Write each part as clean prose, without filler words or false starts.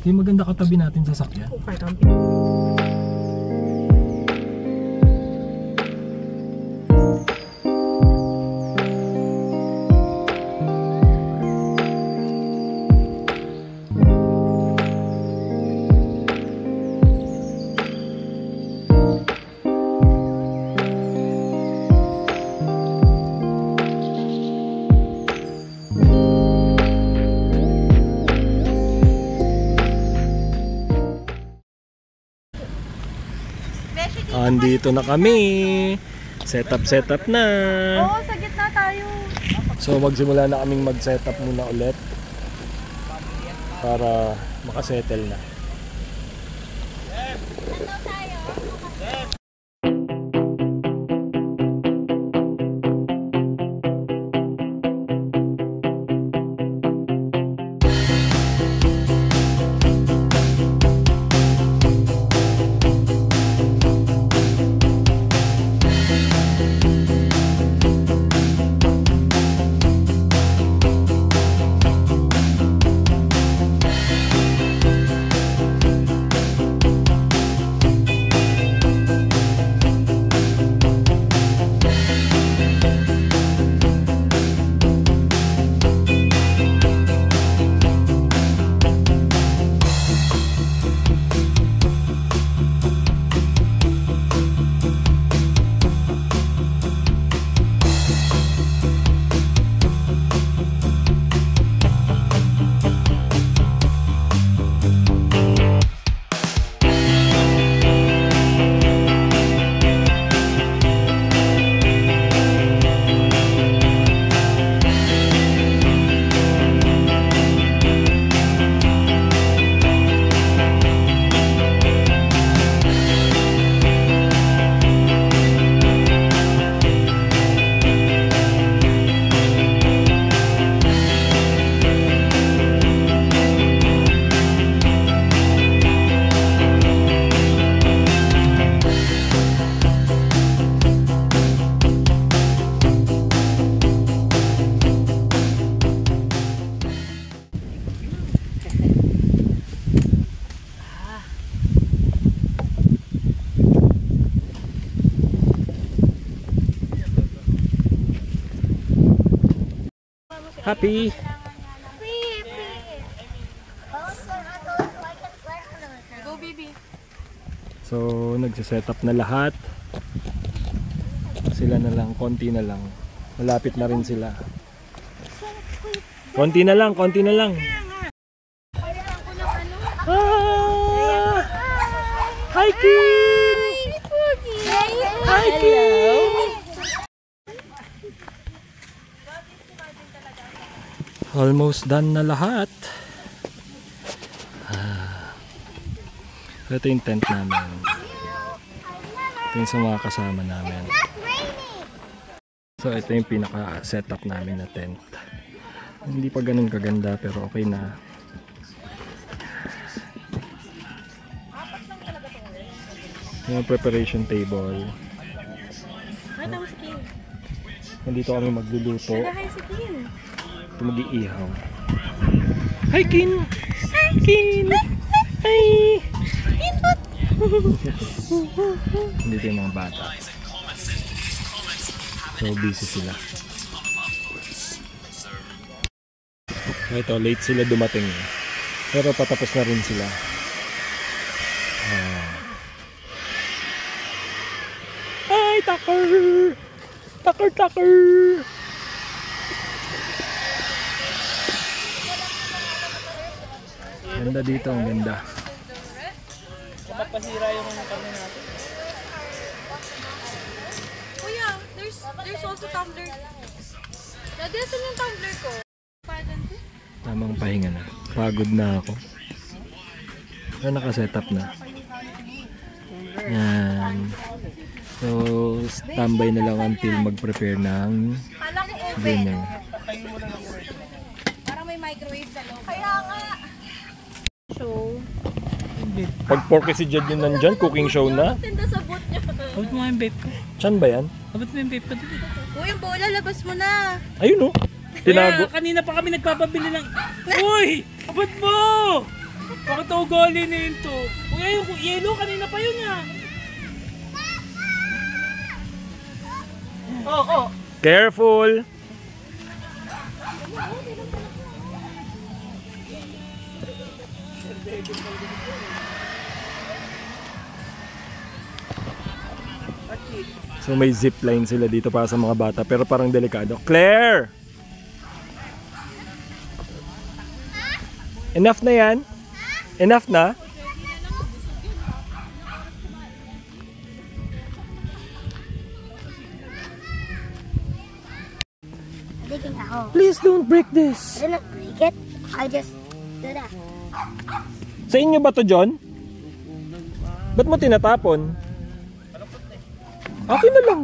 Kaya maganda katabi natin sa sakyan. Andito na kami. Setup na. Oo, sa gitna tayo. So magsimula na kaming mag-setup muna ulit para makasettle na. Happy! Go, baby. So nagsiset-up na lahat. Sila na lang, konti na lang. Malapit na rin sila. Konti na lang, konti na lang. Ah! Hiking! Hiking! Almost done na lahat. Ito yung tent namin. Ito yung sa mga kasama namin. So ito yung pinaka setup namin na tent. Hindi pa ganun kaganda pero okay na. Yung preparation table. Nandito kami magluluto. Ito mag-iihaw. Hi Kin! Hi Kin! Hi! Dito yung mga bata. So busy sila. Ito, late sila dumating. Pero patapos na rin sila. Hi Tucker! Tucker! Tucker! Ganda dito, ang ganda. Kapag yung mga kami natin. Kuya, there's also tumbler. Daddy, asan yung tumbler ko? Tamang pahinga na. Pagod na ako. Pero nakasetup na. Yan. So, standby na lang until mag-prepare ng dinner. Parang may microwave sa loob. Kaya nga. Show. Pag porky si Jed yung nandyan, cooking show na. Tinda sa boot niya. Abot mo nga yung vape ko. Chan ba yan? Abot mo yung vape ko. Uy, yung bola, labas mo na. Ayun oh. Tinago. Kanina pa kami nagpapabili ng... Uy! Abot mo! Bakit ito, ugali na ito. Kuya, yung yellow, kanina pa yun ah. Careful! So may zipline sila dito para sa mga bata pero parang delikado. Claire! Enough na yan? Enough na? Digging a hole. Please don't break this. I didn't break it. I just did that. Sa inyo ba to, John? Ba't mo tinatapon? Akin na lang.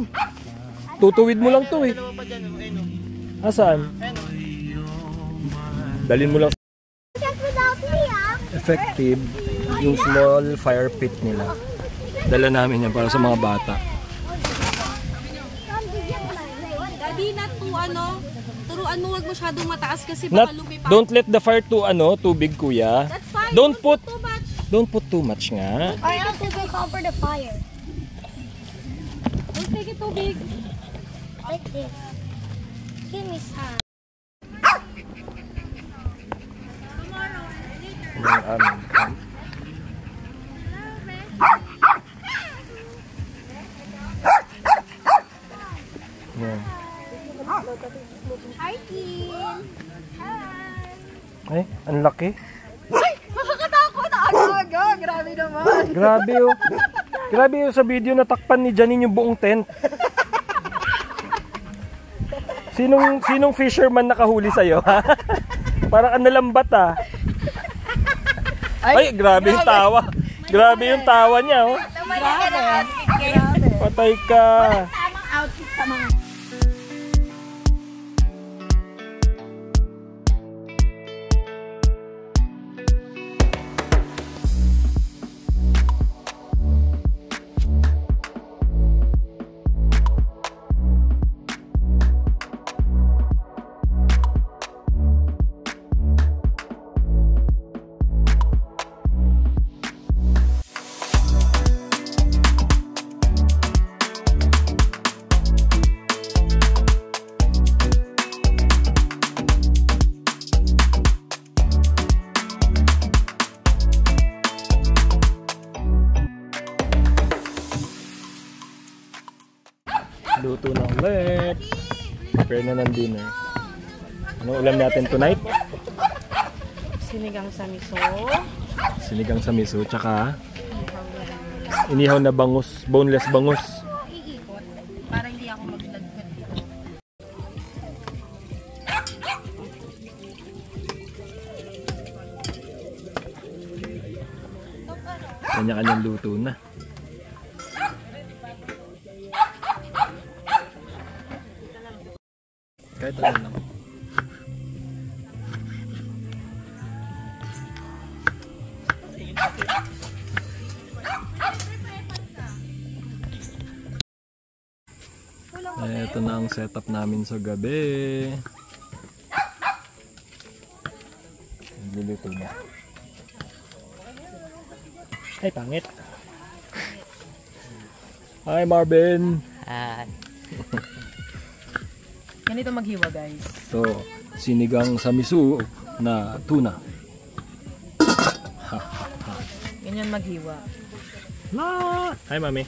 Tutuwid mo lang to eh. Asaan? Dalhin mo lang. Just without me, Effective yung small fire pit nila. Dala namin yan para sa mga bata. Daddy, not to turuan mo wag masyadong mataas kasi baka lumipad. Don't let the fire too big, kuya. That's fine. Don't put too much. Don't put too much nga. or else it will cover the fire. Don't take it too big. Like this. Give me some. Yung aming camp. Yan. Hi, Kim. Ay, ang laki. Nakakatakot. Aga. Grabe naman. Grabe oh. Grabe oh, sa video natakpan ni Janine yung buong tent. Sinong fisherman nakahuli sa'yo, ha? Parang ang nalambat, ha? Ay, grabe yung tawa. Grabe yung tawa niya, oh. Patay ka. Tamang outfit sa mga. Luto na ulit. Prepare na ng dinner. Ano ulam natin tonight? Sinigang sa miso. Sinigang sa miso, tsaka inihaw na bangus, boneless bangus. Para hindi ako maglagpad. Kanya-kanyang luto na. Kahit ano lang. Ito na ang setup namin sa gabi. Nagluluto na. Ay, pangit. Hi, Marvin. Ganito maghiwa, guys. So, sinigang sa miso na tuna. Ganyan maghiwa. Hi, Mami.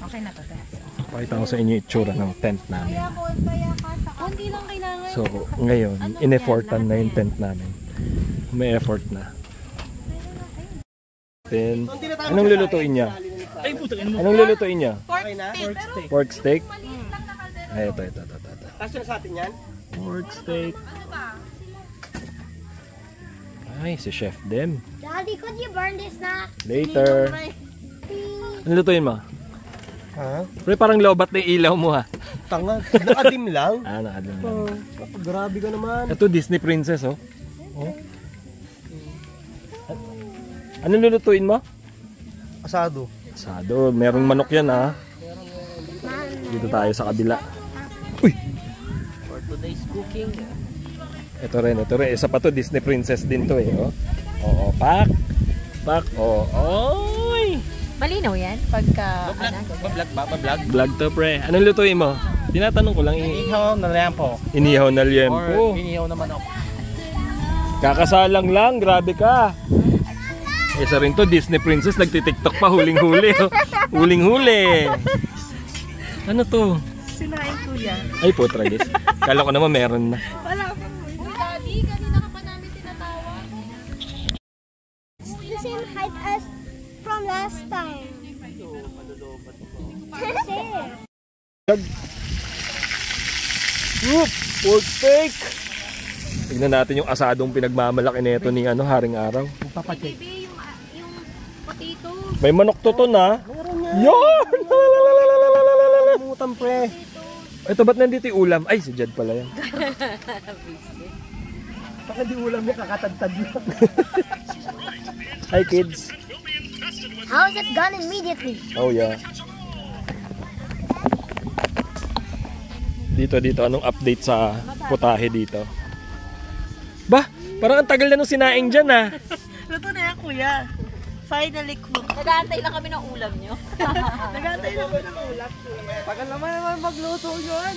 Okay na to, te. Pakita ko sa inyo yung itsura ng tent namin. Konti lang kailangan. So, ngayon, in-effortan na yung tent namin. May effort na. Then, anong lulutuin niya? Anong lulutuin niya? Pork steak? Ay, ito. Kasya na sa atin yan? Pork steak. Ay, si Chef Dem. Daddy, could you burn this na? Later. Ano lutuin mo? Ha? Pre, parang lobat na yung ilaw mo, ha? Tanga. Nakadim lang. Nakadim lang. Grabe ka naman. Ito, Disney Princess, oh. Ano lulutuin mo? Asado. Asado. Merong manok yan, ha? Dito tayo sa kabila. Uy! For today's cooking. Ito rin. Isa pa to, Disney Princess din to eh. Oh. Oo, pak. Oy. Malinaw yan pagka... Bablog. Vlog to, pre. Anong lutuin mo? Tinatanong ko lang. Inihaw na lang po. Inihaw na Or liempo. inihaw naman ako. Kakasalang lang, grabe ka. Isa rin to, Disney Princess, nagtitiktok pa, huling-huli. Oh. Huling-huli. Ano to? Sinain kuya. Ay po, tragis. Kala ko naman meron na. Uy, Daddy, kanina ka pa namin tinatawag. The same height as from last time. Same. Whoop! Pork steak! Tignan natin yung asadong pinagmamalaki nito ni Haring Araw. Baby, yung potato. May manok to na. Yun! Mutan pre. Ito ba't nandito yung ulam? Ay, si Jed pala yan. Baka di ulam niya kakatagtag niya. Hi kids! How is it gone immediately? Oh yeah. Dito, anong update sa putahe dito? Bah, parang ang tagal na nung sinaing dyan ah. Luto na yan kuya. Finally cooked. Nag-aantay lang kami ng ulam nyo. Nagantay lang kami ng ulam. Tagal naman magluto yun.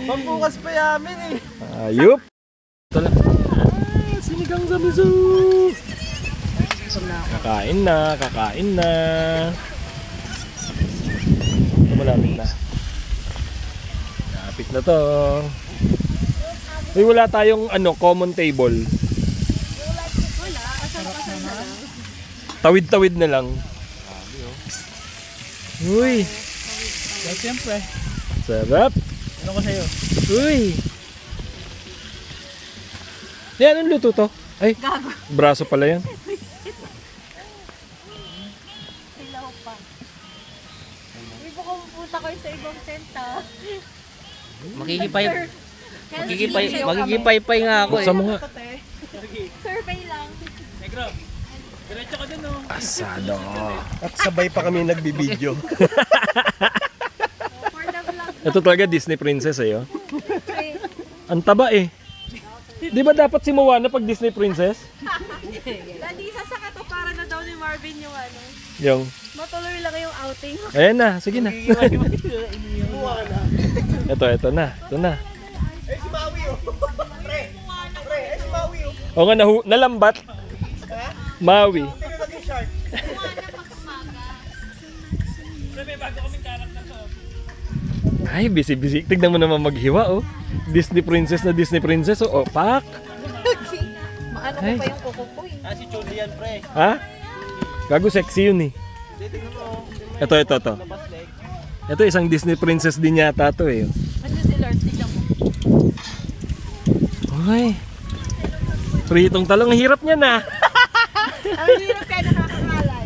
Pambukas pa yamin eh. Ayup! Ito lang. Sinigang sa miso! Kakain na. Ito malapit na. Lapit na to. Uy, wala tayong common table. Tawid-tawid na lang. Uy! Siyempre. Sarap! Ano ko sa'yo? Uy! Yan, anong luto to? Ay, braso pala yan. Uy, baka pupunta kayo sa ibang tent, ha? Magkikipay nga ako Buksan mo nga. Survey lang. Asado. At sabay pa kami nagbibideo. For the vlog. Ito talaga Disney Princess eh. Oh. Ang taba eh. Di ba dapat si Moana pag Disney Princess? Daddy, sasaka to para na daw ni Marvin yung Yung, matuloy lang yung outing. ayan na, sige na. Ito na. Eh si Maui oh. Pre, eh si Maui oh. O nga, nalambat. Maui. Tingnan naging shark. Ay, busy. Tignan mo naman maghiwa oh. Disney Princess oh. Oh, pak. Maano Ay. ko pa yung kuko ko eh. Si Julian pre. Ha? Gago sexy yun eh. Tingnan mo. Ito. Labas leg. Ito isang Disney Princess din yata to eh. Ano si Lord? Tignan mo. Ay. Pritong talong, ang hirap niya na. Ang hirap kaya nakakangalay.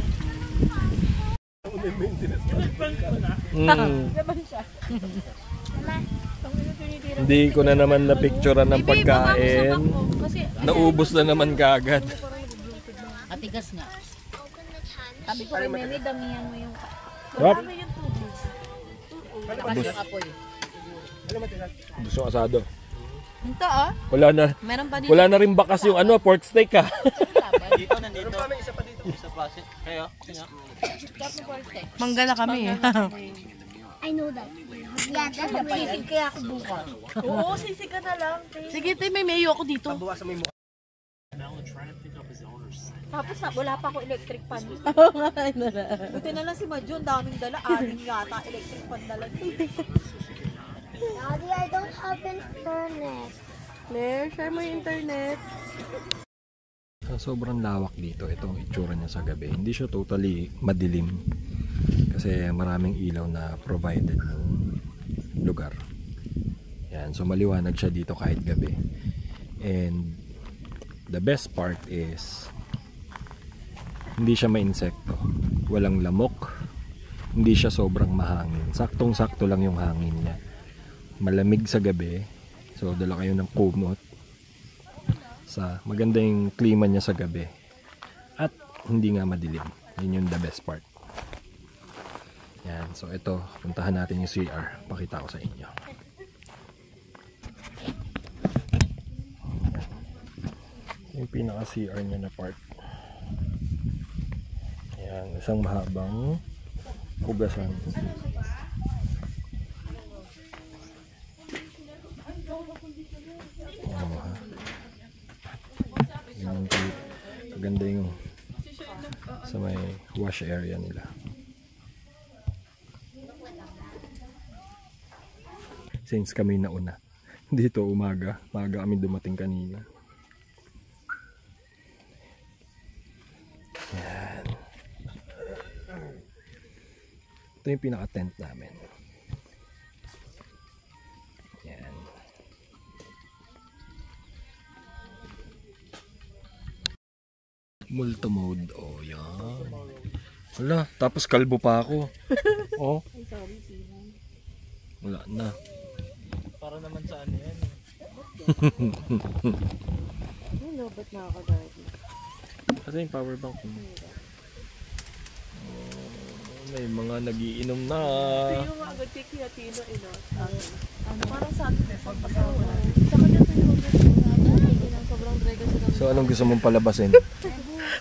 Laban siya. Hindi ko na naman napicturean ng pagkain. Kasi Naubos na naman kagad. Atigas nga. sabi ko kay Memi, damihan mo yung... Yup. Dami yung tubig. Apoy. Gusto yung asado. Ito ah. Meron pa dito. Wala na rin bakas yung pork steak ha. Nandito. Meron pa isa pa dito. Isa pa. Kayo? Mangga na kami eh. I know that. Yeah, that's the way. Sisig kaya ako bukas. Oo, sisig ka na lang. Sige, tayo may mayo ako dito. Bawasan mo yung mukha. Tapos na, wala pa ako electric pan. Buti na lang si Madjo, ang daming dala. Aling yata, electric pan dala. Daddy, I don't have internet. Claire, share mo yung internet. Sobrang lawak dito. Itong itsura niya sa gabi. Hindi siya totally madilim. Kasi maraming ilaw na provided ng lugar. Yan. So maliwanag siya dito kahit gabi. And the best part is hindi siya ma-insekto. Walang lamok. Hindi siya sobrang mahangin. Saktong-sakto lang yung hangin niya. Malamig sa gabi. So dala kayo ng kumot. Maganda yung klima niya sa gabi. At hindi nga madilim. Yun yung the best part. Yan. So ito, puntahan natin yung CR. Pakita ko sa inyo. Yung pinaka CR niya na part. Ayan, isang mahabang hugasan. Ganyan kaganda yung sa may wash area nila. Since kami nauna dito umaga kami dumating kanina. Yan. Ito yung pinaka tent namin. Yan. Multo mode. Oh, yan. Wala, tapos kalbo pa ako. Oh. Wala na. Para naman sa ano yan. Ano, ba't nakakagawin? Kasi yung power bank mo. May mga nagiinom na. Yung agad kay Kiatino, Ano, parang sa atin, pagpasawa na. Sa kanya ito yung sobrang dry kasi ng So anong gusto mong palabasin?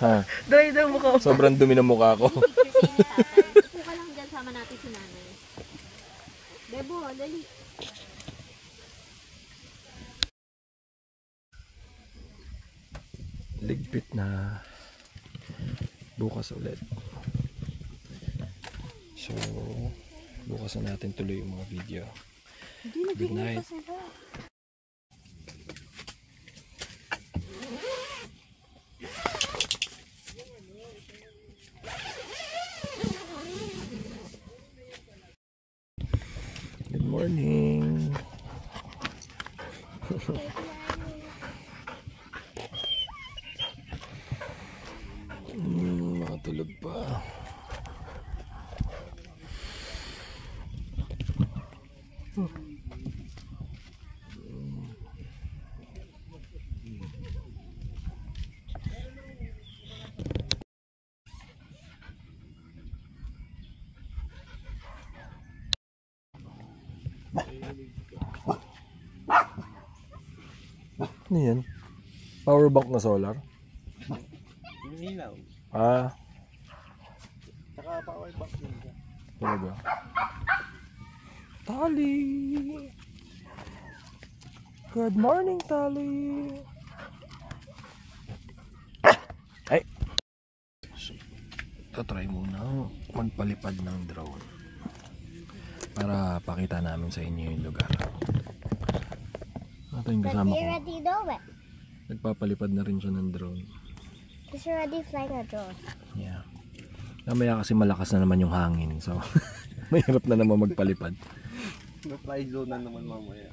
Ha? dry daw mo ko. Sobrang dumi ng mukha ko. Upo ka lang dyan, sama natin si nanay. Bebo, dali. Ligpit na. Bukas ulit. So, bukas na natin tuloy yung mga video. Good night. Good morning. Makatulog pa. Ano yan? Power bank na solar? Yung ilaw. Ah, Saka power bank din siya. talaga. Tali! Good morning, Tali! Ay! So, try muna magpalipad ng drone para pakita namin sa inyo yung lugar. Ito yung kasama ko. already know it. Nagpapalipad na rin siya ng drone. He's already flying a drone. Yeah. Mamaya kasi malakas na naman yung hangin. So, mahirap na naman magpalipad. Na-fly zone na naman mamaya.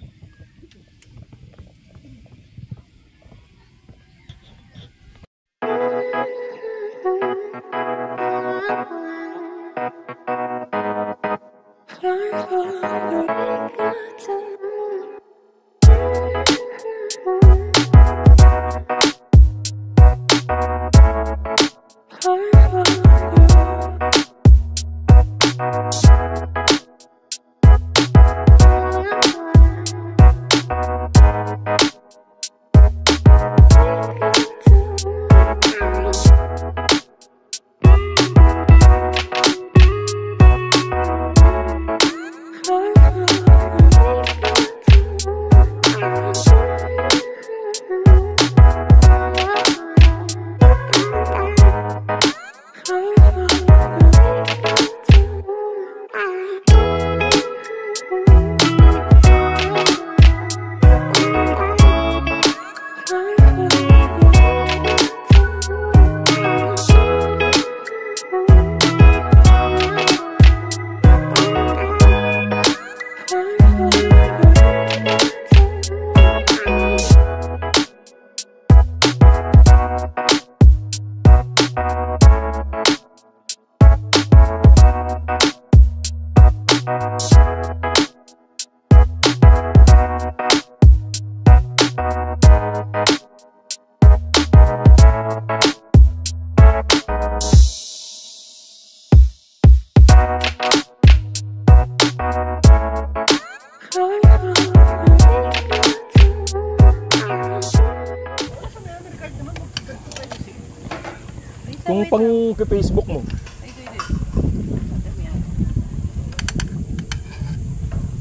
Kung pang Facebook mo.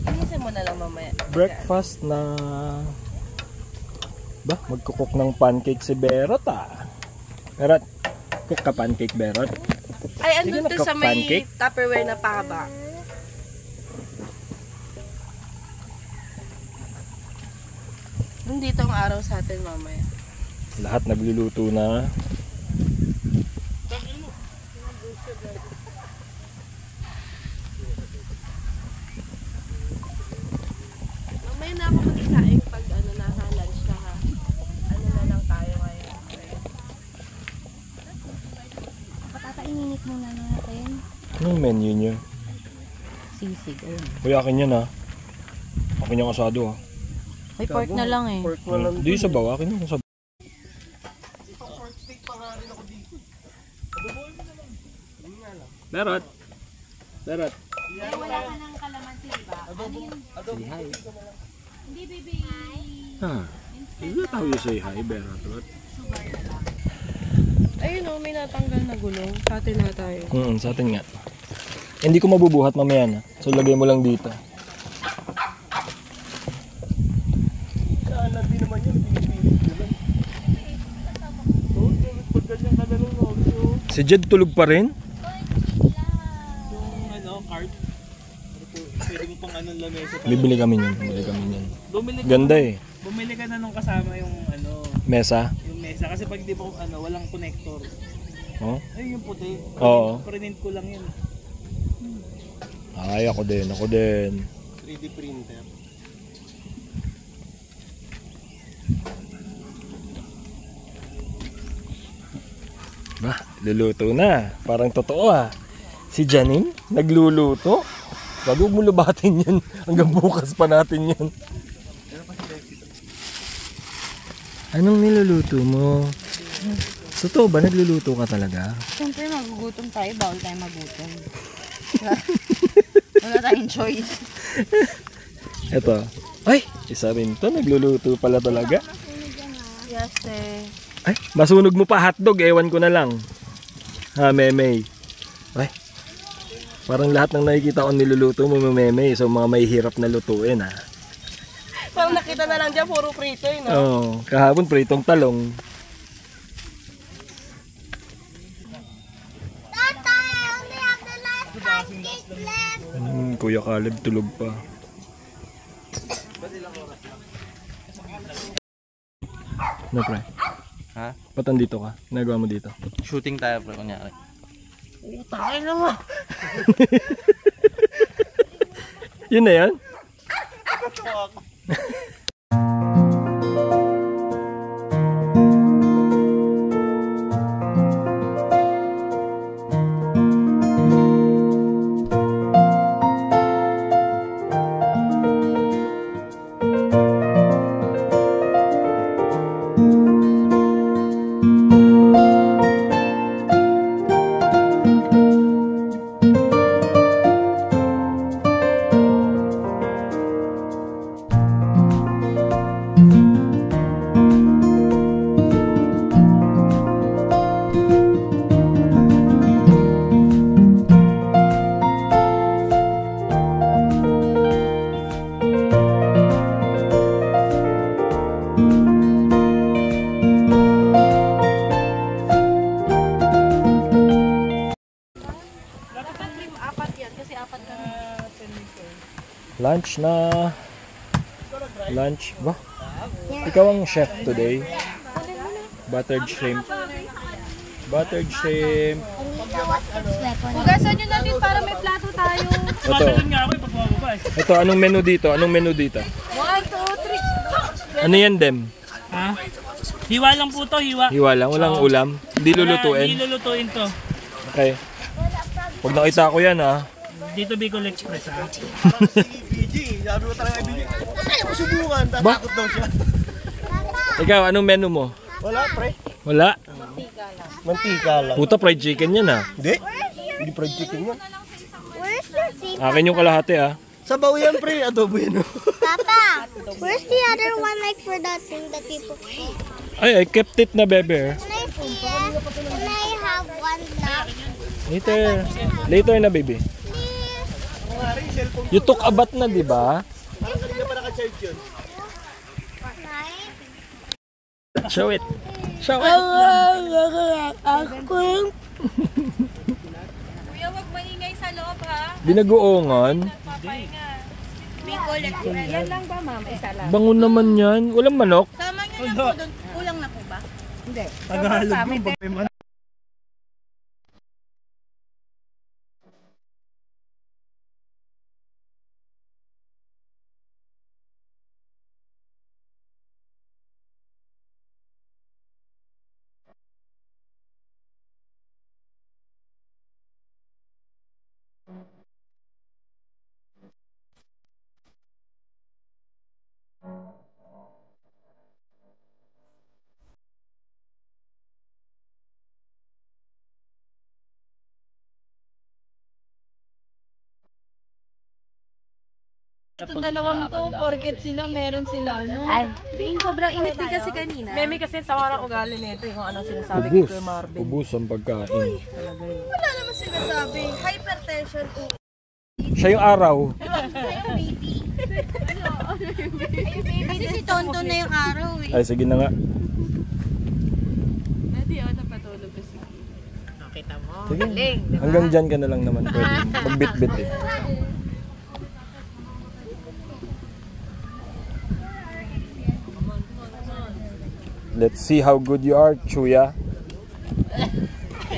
Inisin mo na lang mamaya. Breakfast na... Ba, magkukok ng pancake si Berot ah. Berot, cook ka pancake, Berot. Ay, Sige, andun to sa may nagka-pancake? Tupperware na pahaba. Nandito ang araw sa atin mamaya. Lahat nagluluto na. Mamaya na ako mag-isaing pag ano na ha, lunch na ha. Ano na lang tayo ngayon. Patata-ininit muna natin. Anong menu nyo? Sisig, ayun. Uy, akin yan ah. Akin yung asado ah. May pork na lang eh. Pork na lang. Hindi sa bawa, akin yung asado. Berot. Berot. Ay, wala ka ng kalamansi, diba? Ano yun? Hindi, baby. Ha? Is that how you say hi, Berot? Ayun o, may natanggal na gulong. Sa atin na tayo. Sa atin nga. Hindi ko mabubuhat mamaya na. So, lagay mo lang dito. Sana din naman yun. Pag ganyan ka na lang, no? Si Jed tulog pa rin? Yung ano, card. Pwede mo pang ano lamesa. Bibili kami niyan. Bibili kami niyan. Bumili ka, Ganda eh. bumili ka na nung kasama yung ano, Mesa. yung mesa. Kasi pag di mo ano, walang connector. Oh? Ayun yung puti. Oo. Print ko lang yun. Ay, ako din. Ako din. 3D printer. Bah, luluto na. Parang totoo ah. Si Janine, nagluluto. Bago mo lubatin yan. Hanggang bukas pa natin yan. Anong niluluto mo? Totoo ba? Nagluluto ka talaga? Siyempre, magugutom tayo. Bawal tayo magutom. Wala tayong choice. Eto. Ay, isa rin to. Nagluluto pala talaga. Yes, eh. Ay, masunog mo pa hotdog. Ewan ko na lang. Ha, Memey. Ay, parang lahat ng nakikita ko niluluto mo, Memey. So, mga may hirap na lutuin, ha. Parang nakita na lang dyan, puro prito eh, no? Oo, kahapon pritong talong. Tata, I only have the last pancake left. Kuya Caleb tulog pa. No, pre. Ha? Ba't andito ka? Nagawa mo dito? Shooting tayo, pre, kunyari. Utangin naman. Yun na yan? Lunch na. Lunch ba? Ikaw ang chef today. Buttered shrimp. Buttered shrimp. Hugasan nyo na din para may plato tayo. Ito. nga ako, ipagpapaba eh. Ito, anong menu dito? Anong menu dito? 1, 2, 3. Ano yan, Dem? Ha? Hiwa lang po to, hiwa. Hiwa lang, walang ulam. Hindi Hindi lulutuin. lulutuin to. Okay. Pag nakita ko yan, ha. Dito Bicol Express, ha? Sabi ko talaga ibigay. Ayaw ko subukan, Ba? tatakot daw siya. Ikaw, anong menu mo? Wala, pre. Wala. Mantika lang. Puta, fried chicken yan, ha. Hindi. Hindi fried chicken yan. Where's the seed? Akin yung kalahati, ha. Sabaw yan, pre. Adobo yan. Papa, where's the other one like for that thing that people eat? Ay, I kept it na, bebe. Can I see it? Can I have one? Later. Later na, baby. You took a bath na, di ba? Parang kanina pa naka-charge yun. Show it. Show it. Kuya, wag maingay sa loob ha. Binagoongan. Yan lang ba, ma'am? Isa lang. Bango naman yan. Walang manok. Tama nyo na po doon. Kulang na po ba? Tagalog yung bagay man. Itong dalawang to, porket sila, meron sila, ano? Ay, sobrang init din kasi kanina. Meme kasi sa warang ugali nito yung anong sinasabi kay Ubus. Kuya Marvin. Ubus ang pagkain. Wala naman sinasabi. Hypertension po. Siya yung araw. Kasi si Tonton na yung araw eh. Ay, sige na nga. Hindi, napatulog kasi. Sige. Hanggang dyan ka na lang naman pwede. Magbit-bit eh. Let's see how good you are, Chuya.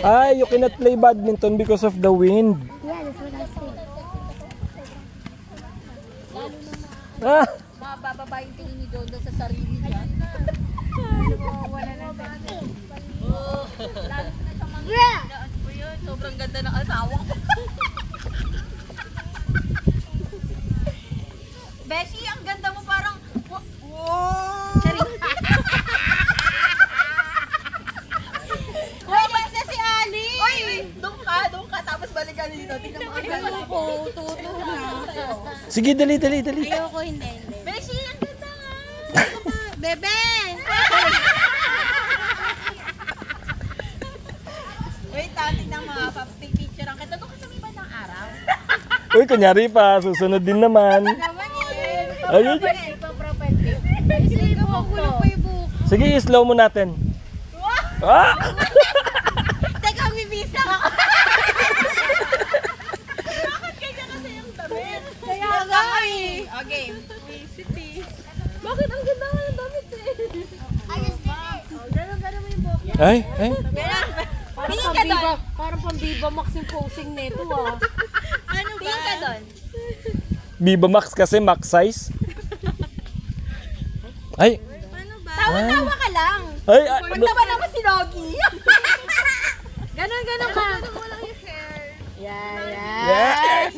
Ay, you cannot play badminton because of the wind. Yeah, that's what I said. Ah! Mabababa yung tingin ni Dodo sa sarili niya. Wala na tayo. Lalo na sa mga Sobrang ganda ng asawa ko. Beshi, ang ganda mo parang... Wow! Uy, mas na si Ali! Uy, doon ka, tapos balikan dito. Tingnan mo ang ganda ko. Tuto na. Sige, dali. Ayoko hindi. Beshi, ang ganda nga! Bebe! Wait, tingnan mo, picture ang kita. Doon ka sa may bandang araw. Uy, kunyari pa, susunod din naman. Ayun. Sige, i-slow mo natin. Ah! Teka, bibisa ako. Bakit kanya kasi yung damit? Kaya nga eh. Okay. Bakit ang ganda nga ng damit eh? Ganun mo yung buhok. Ay. Tingin ka doon. Parang pang Viva Max yung posing nito ah. Ano ba? Tingin ka doon. Viva Max kasi max size. Ay. Tawa-tawa ka lang. Ay. Pag naman naman si Logie. Ganon ka. Yeah.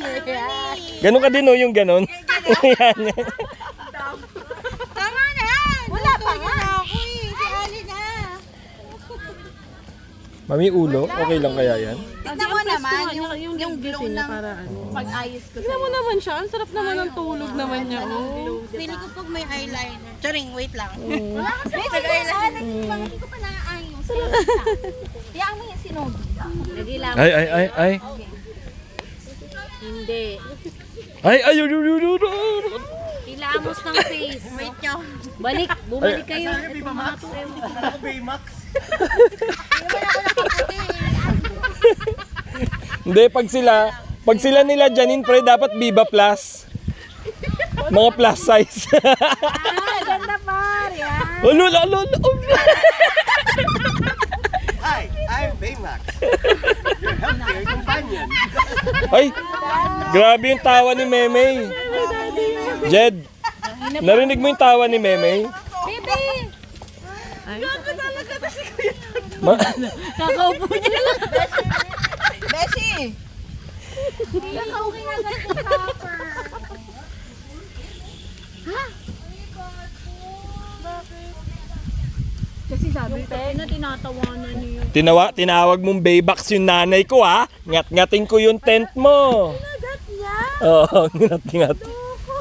Ganon ka din, oh, yung ganon. Yan. Tama na! Wala pa nga. Ako eh. Si Ali na. Mami, ulo? Okay lang kaya yan? Tignan mo naman yung glow glow ng para ano. pag-ayos ko Tignan mo naman siya, ang sarap naman ng tulog naman niya. Oh. Pili ko pag may eyeliner. Charing, wait lang. Wala kasi pag-eyeliner. Hindi ko pa naaayos. Kaya mo yung sinogi. Lagi lang. Ay. Hindi. Ay. Ilamos ng face. Wait nyo. Bumalik kayo. Ako Baymax. Hindi, pag sila nila Janine, pre, dapat Viva Plus. Mga plus size. Ganda par. Yan. Lolo. Hi, I'm Baymax. Your healthier companion. Ay, grabe yung tawa ni Meme. Jed, narinig mo yung tawa ni Meme? Baby! Kakaupo niya. Beshi! Nakauwi na agad yung copper. Kasi sabi ko na tinatawanan niyo yung... Tinawag mong Baybox yung nanay ko, ha? Ngat-ngatin ko yung tent mo. Nagat niya. Oo, ngat-ngat.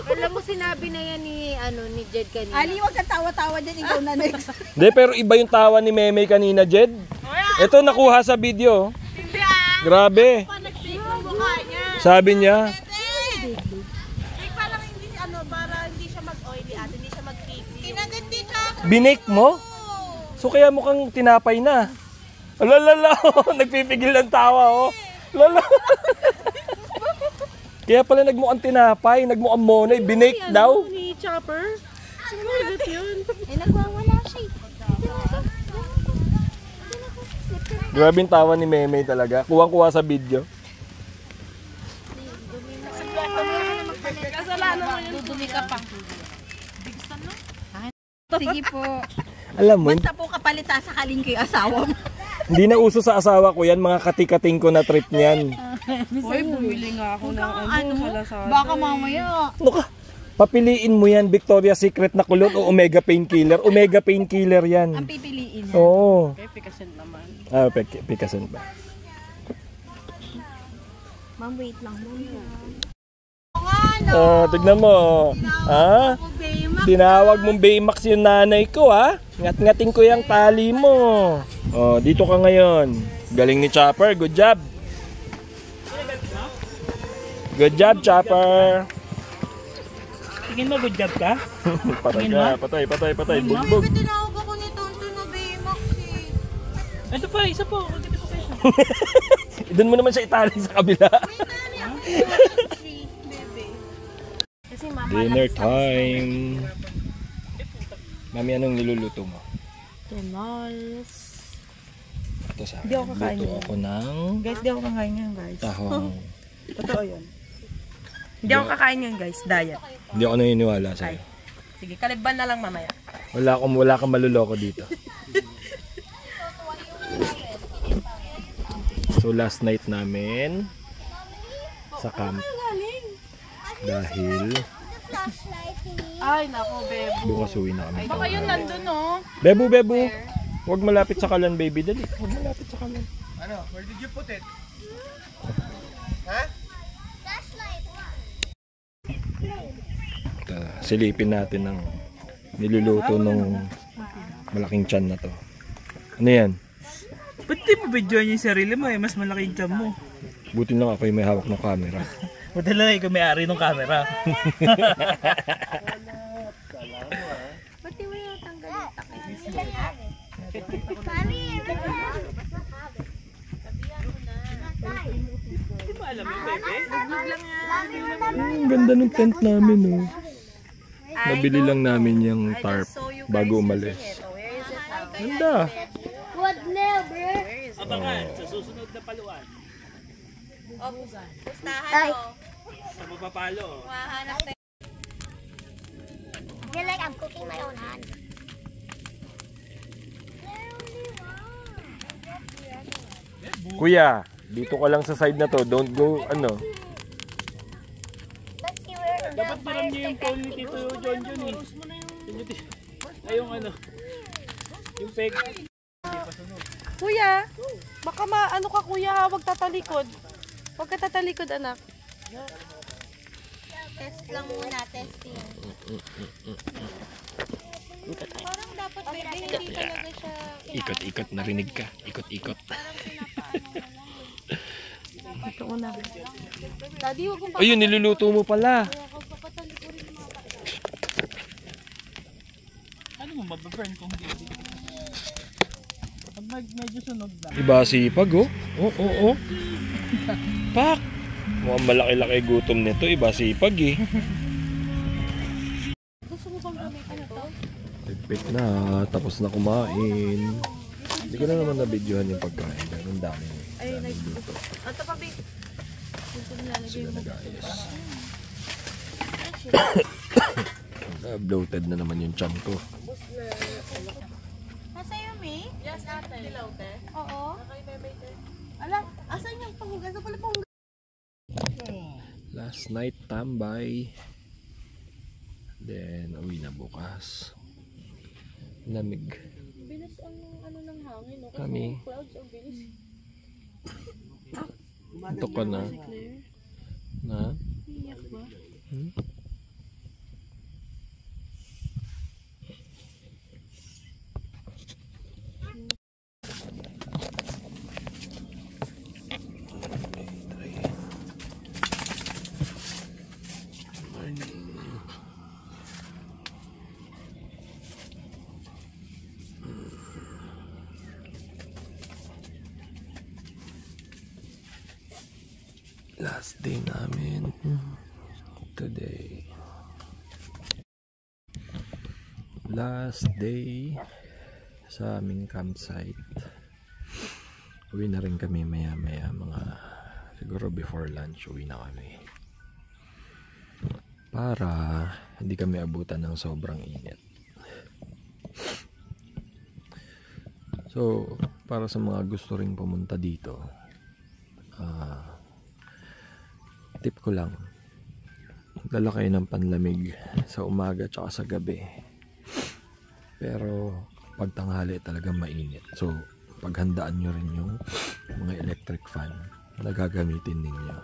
Alam mo sinabi na yan ni Jed kanina. Ali, wag kang tawa-tawa dyan. Ikaw na next. Hindi, pero iba yung tawa ni Meme kanina, Jed. Ito, nakuha sa video. Grabe. Nag-fake yung mukha niya. Sabi niya, Fake parang hindi, para hindi siya mag-oily at hindi siya mag-cakey. Kinagat dito. binake mo? So kaya mukhang tinapay na. Lalala, nagpipigil ng tawa, oh. Lala. Kaya pala nagmukhang tinapay, nagmukhang monay, binake daw. Ni Chopper. Sumagot yun. Eh, nagwawala siya. Grabe yung tawa ni Meme talaga. Kuwang-kuha sa video. Kasalanan mo yun. Dudumi ka pa. Sige po. Alam mo, Basta po kapalita sa kaling kay asawa mo. hindi na uso sa asawa ko yan. Mga katikating ko na trip niyan. Hoy, bumili nga ako ng Baka mamaya. Ano ka? Papiliin mo yan, Victoria's Secret na kulot o Omega Painkiller. Omega Painkiller yan. Ang pipiliin niya. Oo. Okay, pikasin naman. Ah, pikasan ba? Ma'am, wait lang. Tignan mo. Ha? Tinawag mong Baymax yung nanay ko, ha? Ngat-ngating ko yung tali mo. Oh, dito ka ngayon. Galing ni Chopper. Good job. Good job, Chopper. Tingin mo, good job ka? Patay ka. Patay. Bugbog. Tinawag ako ni Tonton na Baymax eh. Ito pa, isa po. Dito po kayo. Doon mo naman siya itali sa kabila. Kasi mama, Dinner time. Mami, anong niluluto mo? Tinols. Ito sa Hindi ako akin. kakain Luto yan. ako ng Guys, di ako kakain yan, guys. tahong. Totoo yun. Hindi ako kakain yan, guys. Diet. Hindi ako naniniwala sa'yo. Sige, kaliban na lang mamaya. Wala kang maluloko dito. So last night namin sa camp. Dahil Ay, nako, bebo. bukas uwi na kami. Baka yun nandun, no? Bebo. Huwag malapit sa kalan, baby. Dali. Huwag malapit sa kalan. Ano? Where did you put it? Silipin natin ng niluluto nung malaking tiyan na to. Ano yan? Ba't di mo videoan yung sarili mo eh? Mas malaking cam mo. Buti lang ako yung may hawak ng camera. Madala na ikaw may-ari ng camera. ba't di mo yung tanggalin takay? Di ba alam mo, bebe? Ang ganda ng tent namin, oh. Nabili lang namin yung tarp bago umalis. Ganda. What now, bro? Abangan sa susunod na paluan. Ay, Sa mapapalo. feel like I'm cooking my own hand. Kuya, dito ka lang sa side na to. Don't go, ano. Let's see where the Dapat maram niyo yung phone ni Tito John eh. Ay, yung ano. Yung fake. Kuya, baka maano ka, kuya, ha? Huwag tatalikod. Huwag ka tatalikod, anak. Test lang muna, testing. Parang dapat baby, hindi talaga siya Ikot-ikot, narinig ka. Ikot-ikot. Ito una. Daddy, huwag mong Ayun, niluluto mo pala. Ano mo, mababurn kung hindi. Pag medyo sunog na. Iba sipag, oh. Oo. Pak! Mukhang malaki-laki gutom nito. Iba sipag, eh. gusto mo bang gamitan ito? Pipit na. Tapos na kumain. Hindi ko na naman na-videohan yung pagkain. Pero ang dami. Ay, luto. Ito pa, babe. Sila nag-ayos. Bloated na naman yung chan ko. Masaya, May? Yes, ate. Dilaw, te. Oo. Ala, asan yung panghugas? Ito pala panghugas. Last night, tambay. Then, uwi na bukas. Lamig. Bilis ang ano ng hangin, no? Kami. Clouds, ang bilis. Ito ka na. Na? Iyak ba? Last day namin today. Last day sa aming campsite. Uwi na rin kami maya mga siguro before lunch uwi na kami. Para hindi kami abutan ng sobrang init. So, para sa mga gusto ring pumunta dito, tip ko lang, dala kayo ng panlamig sa umaga tsaka sa gabi. Pero pag tanghali talagang mainit. So, paghandaan nyo rin yung mga electric fan na gagamitin ninyo.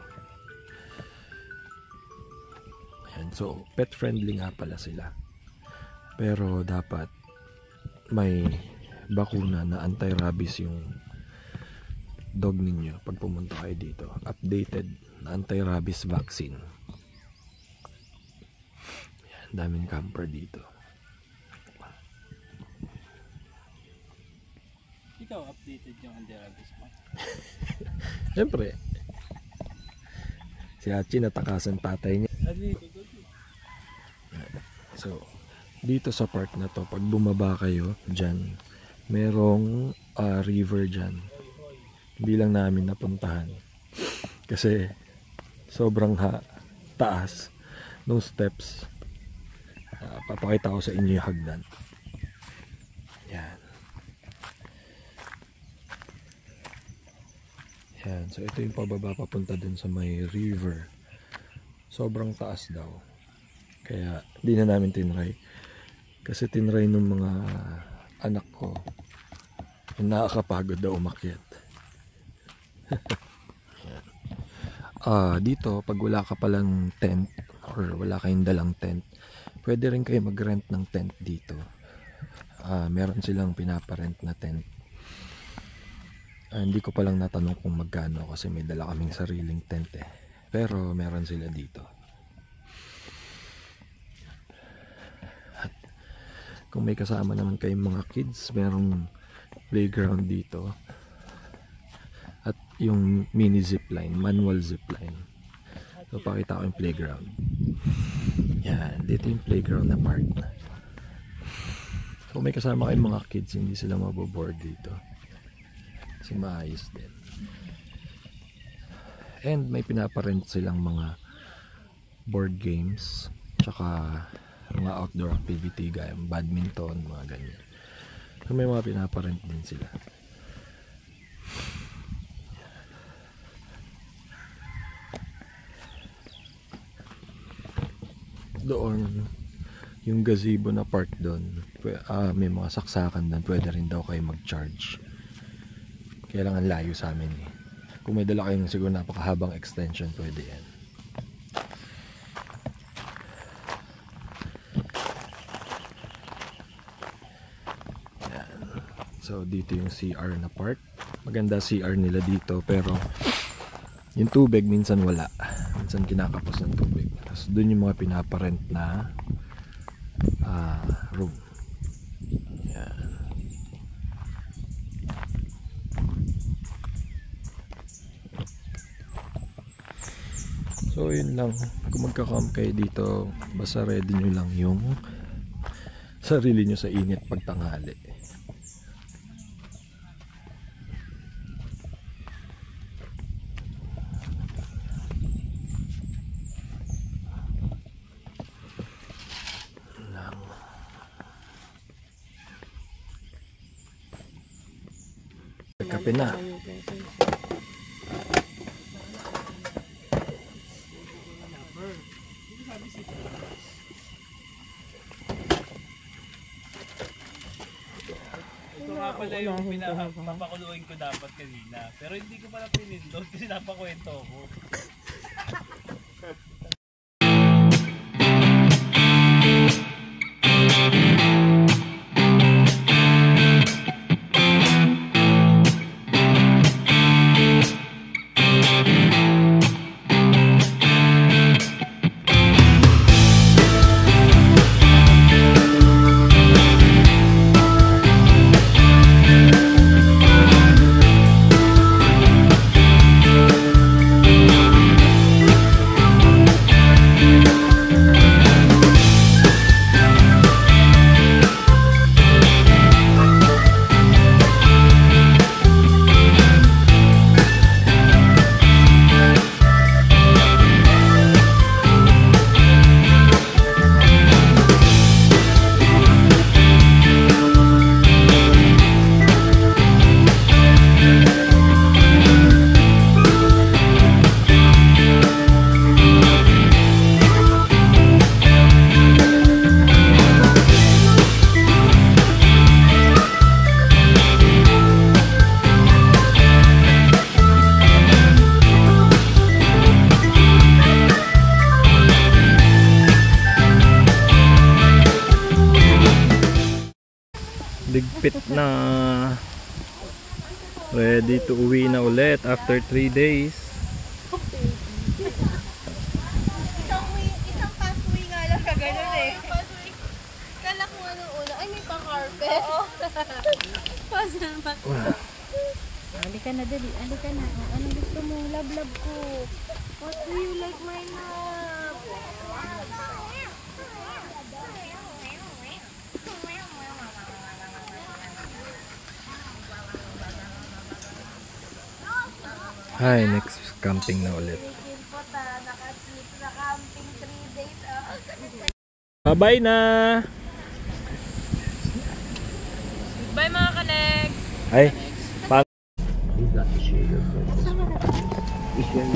Ayan, so pet friendly nga pala sila. Pero dapat may bakuna na anti-rabies yung dog ninyo pag pumunta kayo dito. Updated na anti-rabies vaccine. Ayan, daming camper dito. Ikaw updated yung anti-rabies mo? Siyempre. Si Hachi natakasan tatay niya. So, dito sa park na to, pag bumaba kayo dyan, merong river dyan. Hindi lang namin napuntahan. Kasi sobrang taas ng steps. Papakita ko sa inyo yung hagdan. Yan. Yan. So ito yung pababa papunta dun sa may river. Sobrang taas daw. Kaya hindi na namin tinry. Kasi tinry nung mga anak ko. Nakakapagod daw umakyat. Dito pag wala ka palang tent or wala kayong dalang tent, pwede rin kayo mag-rent ng tent dito. Meron silang pinaparent na tent. Hindi ko palang natanong kung magkano kasi may dala kaming sariling tent eh. Pero meron sila dito. At kung may kasama naman kayong mga kids, merong playground dito. At yung mini zipline, manual zipline. So pakita ko yung playground. Yan, dito yung playground na part. So kung may kasama kayong mga kids, hindi sila maboboard dito. Kasi maayos din. And may pinaparent silang mga board games, tsaka mga outdoor activity gaya badminton, mga ganyan. So may mga pinaparent din sila. Doon yung gazebo na part doon, may mga saksakan doon, pwede rin daw kayo mag-charge. Kailangan layo sa amin eh. Kung may dala kayong siguro napakahabang extension, pwede yan. Yan. So dito yung CR na part. Maganda CR nila dito, pero yung tubig minsan wala. Minsan kinakapos ng tubig. Tapos dun yung mga pinaparent na room. Yan. So yun lang, kung magka-camp kayo dito, basta ready nyo lang yung sarili nyo sa init pag tanghali. Kape na. Ito nga pala yung papakuluin ko dapat kanina. Pero hindi ko pala pinindot kasi napakwento ko. Ligpit na. Ready to uwi na ulit after 3 days. Isang pathway nga lang ka ganun eh. Kala ko anong una. Ay, may pang-carpet. Pasalamat. Halika na, dali. Halika na. O, anong gusto mo? Love ko. What do you like, my love? Hi, next camping na ulit. Nakasleep sa camping 3 days. Bye-bye na! Bye mga ka-Lex! Ay,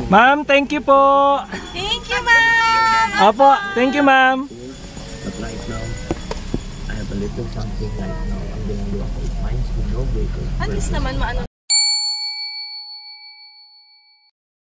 Ma'am, thank you po! Thank you, ma'am! Apo, thank you ma'am! But right now, I have a little something right now. Ang ginagawa ko, finds me no breaker. At least naman maano